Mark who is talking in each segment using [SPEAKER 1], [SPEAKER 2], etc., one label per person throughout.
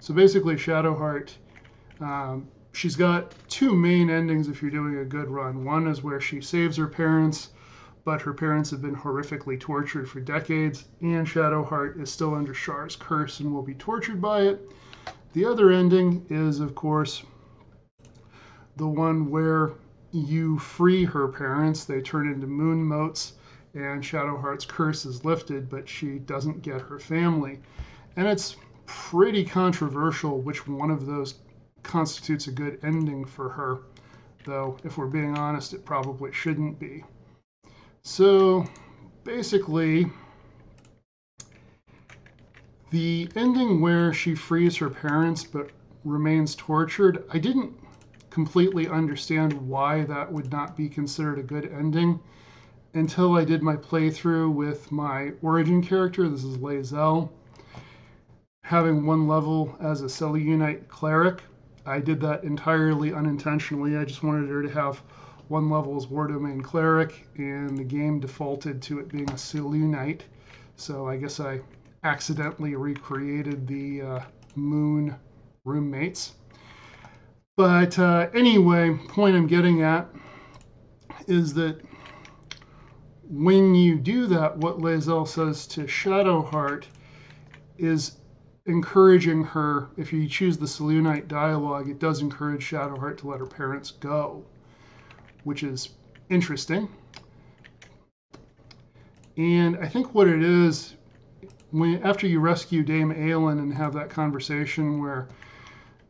[SPEAKER 1] So basically, Shadowheart, she's got two main endings if you're doing a good run. One is where she saves her parents, but her parents have been horrifically tortured for decades, and Shadowheart is still under Shar's curse and will be tortured by it. The other ending is, of course, the one where you free her parents. They turn into moon motes, and Shadowheart's curse is lifted, but she doesn't get her family. And it's pretty controversial which one of those constitutes a good ending for her, though if we're being honest, it probably shouldn't be. So basically, the ending where she frees her parents but remains tortured, I didn't completely understand why that would not be considered a good ending until I did my playthrough with my origin character. This is Lae'zel, having one level as a Selûnite cleric. I did that entirely unintentionally. I just wanted her to have one level as War Domain cleric, and the game defaulted to it being a Selûnite. So I guess I accidentally recreated the moon roommates. But anyway, point I'm getting at is that when you do that, what Lae'zel says to Shadowheart is encouraging her. If you choose the Selûnite dialogue, it does encourage Shadowheart to let her parents go, which is interesting. And I think what it is, after you rescue Dame Aelin and have that conversation where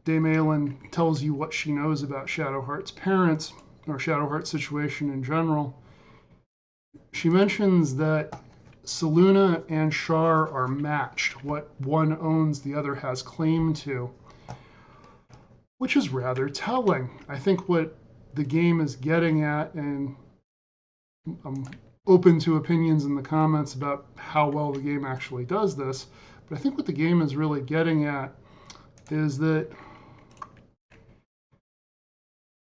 [SPEAKER 1] Dame Aelin tells you what she knows about Shadowheart's parents, or Shadowheart's situation in general, she mentions that Selûne and Shar are matched. What one owns, the other has claim to, which is rather telling. I think what the game is getting at, and I'm open to opinions in the comments about how well the game actually does this, but I think what the game is really getting at is that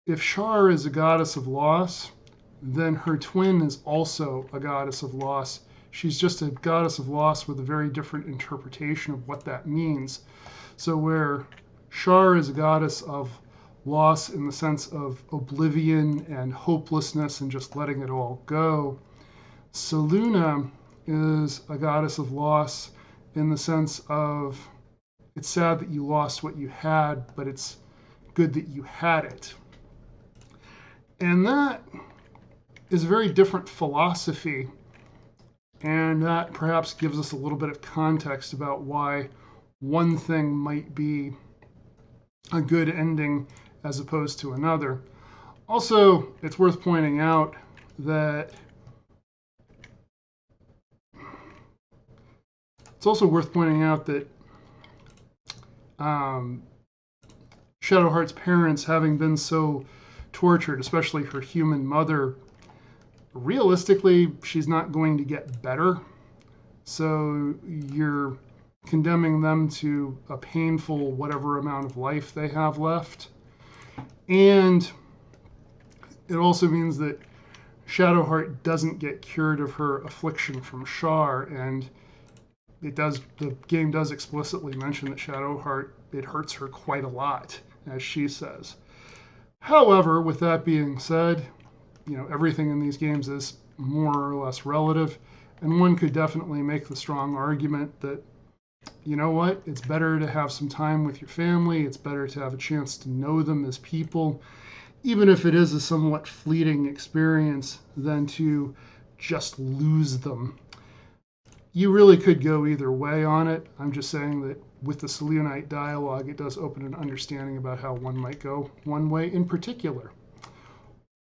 [SPEAKER 1] if Shar is a goddess of loss, then her twin is also a goddess of loss. She's just a goddess of loss with a very different interpretation of what that means. So where Shar is a goddess of loss in the sense of oblivion and hopelessness and just letting it all go, Selûne is a goddess of loss in the sense of it's sad that you lost what you had, but it's good that you had it. And that is a very different philosophy, and that perhaps gives us a little bit of context about why one thing might be a good ending as opposed to another. Also, it's worth pointing out that Shadowheart's parents, having been so tortured, especially her human mother, realistically, she's not going to get better. So you're condemning them to a painful whatever amount of life they have left. And it also means that Shadowheart doesn't get cured of her affliction from Shar, and the game does explicitly mention that Shadowheart, it hurts her quite a lot, as she says. However, with that being said, everything in these games is more or less relative, and one could definitely make the strong argument that, you know what, it's better to have some time with your family, it's better to have a chance to know them as people, even if it is a somewhat fleeting experience, than to just lose them. You really could go either way on it. I'm just saying that with the Selûnite dialogue, it does open an understanding about how one might go one way in particular.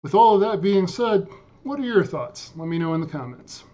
[SPEAKER 1] With all of that being said, what are your thoughts? Let me know in the comments.